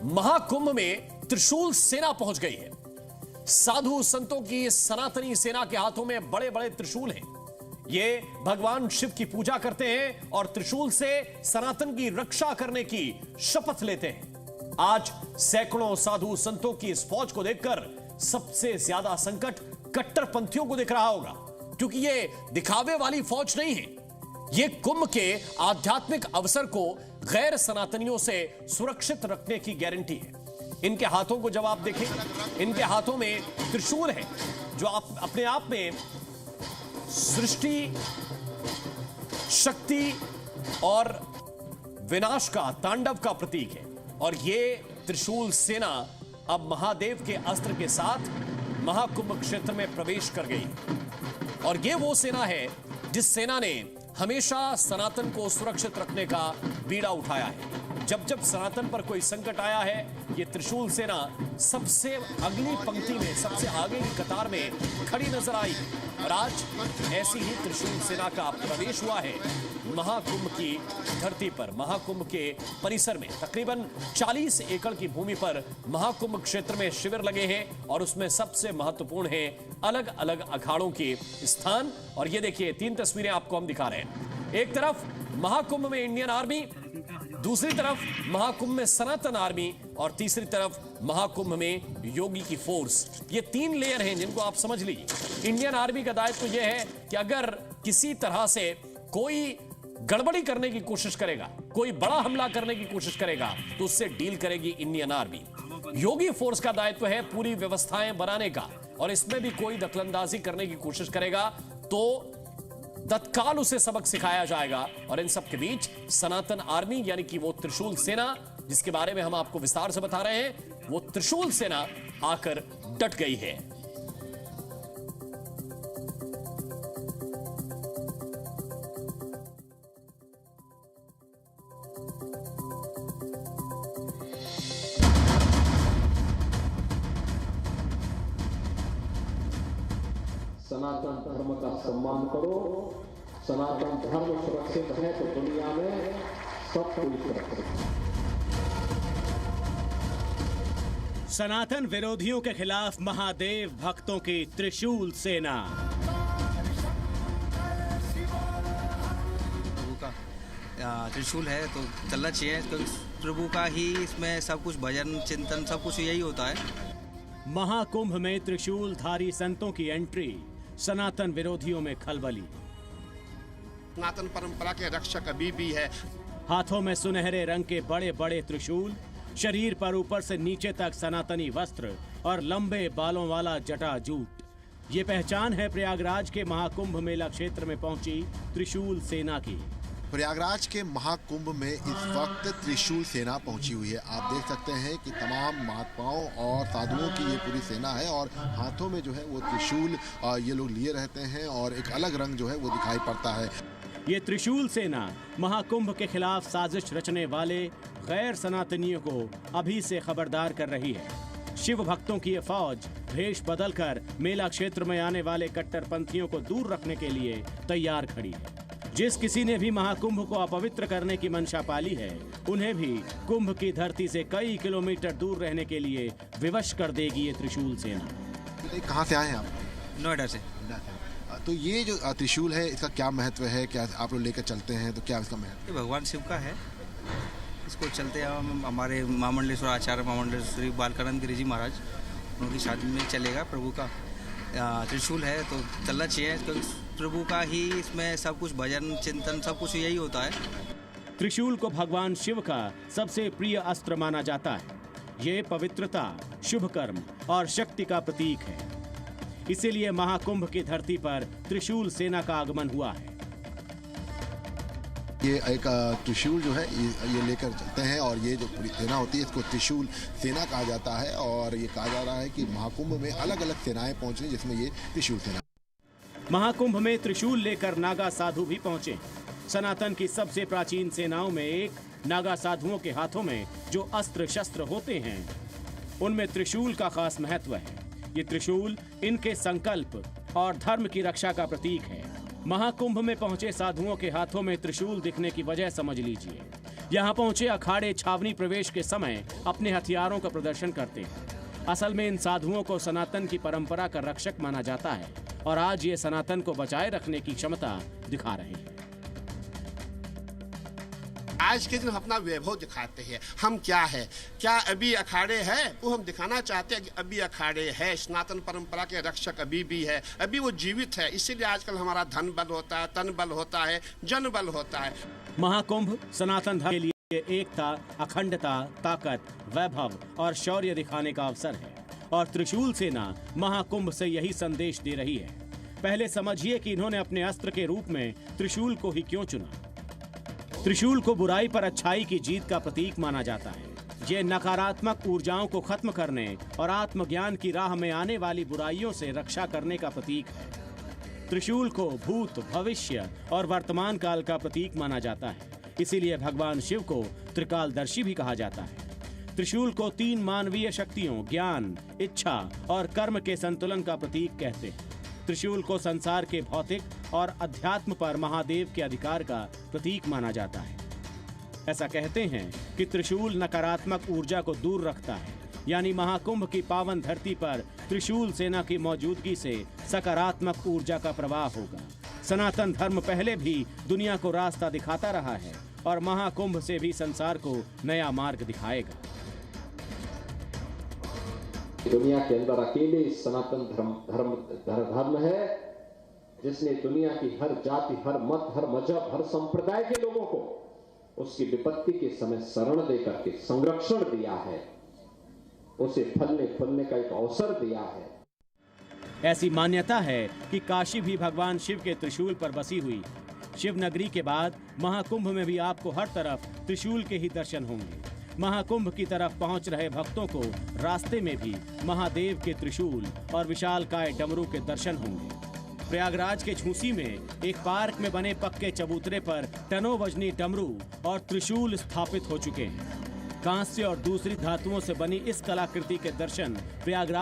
महाकुंभ में त्रिशूल सेना पहुंच गई है। साधु संतों की सनातनी सेना के हाथों में बड़े बड़े त्रिशूल हैं। ये भगवान शिव की पूजा करते हैं और त्रिशूल से सनातन की रक्षा करने की शपथ लेते हैं। आज सैकड़ों साधु संतों की इस फौज को देखकर सबसे ज्यादा संकट कट्टरपंथियों को दिख रहा होगा, क्योंकि ये दिखावे वाली फौज नहीं है। ये कुंभ के आध्यात्मिक अवसर को गैर सनातनियों से सुरक्षित रखने की गारंटी है। इनके हाथों को जब आप देखें, इनके हाथों में त्रिशूल है जो आप अपने आप में सृष्टि, शक्ति और विनाश का, तांडव का प्रतीक है। और ये त्रिशूल सेना अब महादेव के अस्त्र के साथ महाकुंभ क्षेत्र में प्रवेश कर गई। और ये वो सेना है जिस सेना ने हमेशा सनातन को सुरक्षित रखने का बीड़ा उठाया है। जब जब सनातन पर कोई संकट आया है, ये त्रिशूल सेना सबसे अगली पंक्ति में, सबसे आगे की कतार में खड़ी नजर आई। और आज ऐसी ही त्रिशूल सेना का प्रवेश हुआ है महाकुंभ की धरती पर। महाकुंभ के परिसर में तकरीबन 40 एकड़ की भूमि पर महाकुंभ क्षेत्र में शिविर लगे हैं और उसमें सबसे महत्वपूर्ण है अलग अलग अखाड़ों के स्थान। और ये देखिए, 3 तस्वीरें आपको हम दिखा रहे हैं। एक तरफ महाकुंभ में इंडियन आर्मी, दूसरी तरफ महाकुंभ में सनातन आर्मी और तीसरी तरफ महाकुंभ में योगी की फोर्स। ये 3 लेयर हैं जिनको आप समझ लीजिए। इंडियन आर्मी का दायित्व तो यह है कि अगर किसी तरह से कोई गड़बड़ी करने की कोशिश करेगा, कोई बड़ा हमला करने की कोशिश करेगा, तो उससे डील करेगी इंडियन आर्मी। योगी फोर्स का दायित्व है पूरी व्यवस्थाएं बनाने का, और इसमें भी कोई दखलंदाजी करने की कोशिश करेगा तो तत्काल उसे सबक सिखाया जाएगा। और इन सब के बीच सनातन आर्मी यानी कि वो त्रिशूल सेना जिसके बारे में हम आपको विस्तार से बता रहे हैं, वो त्रिशूल सेना आकर डट गई है। सनातन धर्म का सम्मान करो। सनातन धर्म सुरक्षित है तो दुनिया में सब कोई सुरक्षित है। सनातन विरोधियों के खिलाफ महादेव भक्तों की त्रिशूल सेना। प्रभु का त्रिशूल है तो चलना चाहिए, क्योंकि प्रभु का ही इसमें सब कुछ, भजन चिंतन सब कुछ यही होता है। महाकुंभ में त्रिशूलधारी संतों की एंट्री, सनातन विरोधियों में खलबली। सनातन परंपरा के रक्षक अभी भी है। हाथों में सुनहरे रंग के बड़े बड़े त्रिशूल, शरीर पर ऊपर से नीचे तक सनातनी वस्त्र और लंबे बालों वाला जटाजूट। ये पहचान है प्रयागराज के महाकुंभ मेला क्षेत्र में पहुंची त्रिशूल सेना की। प्रयागराज के महाकुंभ में इस वक्त त्रिशूल सेना पहुंची हुई है। आप देख सकते हैं कि तमाम महात्माओं और साधुओं की ये पूरी सेना है और हाथों में जो है वो त्रिशूल ये लोग लिए रहते हैं और एक अलग रंग जो है वो दिखाई पड़ता है। ये त्रिशूल सेना महाकुंभ के खिलाफ साजिश रचने वाले गैर सनातनियों को अभी से खबरदार कर रही है। शिव भक्तों की ये फौज भेष बदलकर मेला क्षेत्र में आने वाले कट्टरपंथियों को दूर रखने के लिए तैयार खड़ी है। जिस किसी ने भी महाकुंभ को अपवित्र करने की मंशा पाली है, उन्हें भी कुंभ की धरती से कई किलोमीटर दूर रहने के लिए विवश कर देगी ये त्रिशूल सेना। कहाँ से आए हैं आप? नोएडा से। तो ये जो त्रिशूल है, इसका क्या महत्व है? क्या आप लोग लेकर चलते हैं तो क्या इसका महत्व? ये भगवान शिव का है। इसको चलते हम हमारे महामंडलेश्वर आचार्य महामंडलेश्वर श्री बालकानंद गिरी जी महाराज, उनकी शादी में चलेगा। प्रभु का त्रिशूल है तो चलना चाहिए, क्योंकि प्रभु का ही इसमें सब कुछ, भजन चिंतन सब कुछ यही होता है। त्रिशूल को भगवान शिव का सबसे प्रिय अस्त्र माना जाता है। ये पवित्रता, शुभ कर्म और शक्ति का प्रतीक है। इसीलिए महाकुंभ की धरती पर त्रिशूल सेना का आगमन हुआ है। ये एक त्रिशूल जो है ये लेकर चलते हैं और ये जो पूरी सेना होती है इसको त्रिशूल सेना कहा जाता है। और ये कहा जा रहा है कि महाकुंभ में अलग अलग सेनाएं पहुंच रही, जिसमें ये त्रिशूल सेना। महाकुंभ में त्रिशूल लेकर नागा साधु भी पहुंचे। सनातन की सबसे प्राचीन सेनाओं में एक नागा साधुओं के हाथों में जो अस्त्र शस्त्र होते हैं, उनमें त्रिशूल का खास महत्व है। ये त्रिशूल इनके संकल्प और धर्म की रक्षा का प्रतीक है। महाकुंभ में पहुंचे साधुओं के हाथों में त्रिशूल दिखने की वजह समझ लीजिए। यहाँ पहुंचे अखाड़े छावनी प्रवेश के समय अपने हथियारों का प्रदर्शन करते हैं। असल में इन साधुओं को सनातन की परंपरा का रक्षक माना जाता है और आज ये सनातन को बचाए रखने की क्षमता दिखा रहे हैं। आज के दिन हम अपना वैभव दिखाते हैं, हम क्या है, क्या अभी अखाड़े है, वो हम दिखाना चाहते हैं कि अभी अखाड़े है, सनातन परंपरा के रक्षक अभी भी है, अभी वो जीवित है। इसीलिए आजकल हमारा धन बल होता है, तन बल होता है, जन बल होता है। महाकुंभ सनातन धर्म के लिए एकता, अखंडता, ताकत, वैभव और शौर्य दिखाने का अवसर है और त्रिशूल सेना महाकुंभ से यही संदेश दे रही है। पहले समझिए कि इन्होंने अपने अस्त्र के रूप में त्रिशूल को ही क्यों चुना। त्रिशूल को बुराई पर अच्छाई की जीत का प्रतीक माना जाता है। ये नकारात्मक ऊर्जाओं को खत्म करने और आत्मज्ञान की राह में आने वाली बुराइयों से रक्षा करने का प्रतीक है। त्रिशूल को भूत, भविष्य और वर्तमान काल का प्रतीक माना जाता है। इसीलिए भगवान शिव को त्रिकालदर्शी भी कहा जाता है। त्रिशूल को 3 मानवीय शक्तियों ज्ञान, इच्छा और कर्म के संतुलन का प्रतीक कहते हैं। त्रिशूल को संसार के भौतिक और अध्यात्म पर महादेव के अधिकार का प्रतीक माना जाता है। ऐसा कहते हैं कि त्रिशूल नकारात्मक ऊर्जा को दूर रखता है, यानी महाकुंभ की पावन धरती पर त्रिशूल सेना की मौजूदगी से सकारात्मक ऊर्जा का प्रवाह होगा। सनातन धर्म पहले भी दुनिया को रास्ता दिखाता रहा है और महाकुंभ से भी संसार को नया मार्ग दिखाएगा। दुनिया के अंदर अकेले सनातन धर्म है जिसने दुनिया की हर जाति, हर मत, हर मजहब, हर संप्रदाय के लोगों को उसकी विपत्ति के समय शरण देकर के संरक्षण दिया है, उसे फलने फूलने का एक अवसर दिया है। ऐसी मान्यता है कि काशी भी भगवान शिव के त्रिशूल पर बसी हुई। शिव नगरी के बाद महाकुंभ में भी आपको हर तरफ त्रिशूल के ही दर्शन होंगे। महाकुंभ की तरफ पहुंच रहे भक्तों को रास्ते में भी महादेव के त्रिशूल और विशालकाय डमरू के दर्शन होंगे। प्रयागराज के झूसी में एक पार्क में बने पक्के चबूतरे पर टनों वजनी डमरू और त्रिशूल स्थापित हो चुके हैं। कांस्य और दूसरी धातुओं से बनी इस कलाकृति के दर्शन प्रयागराज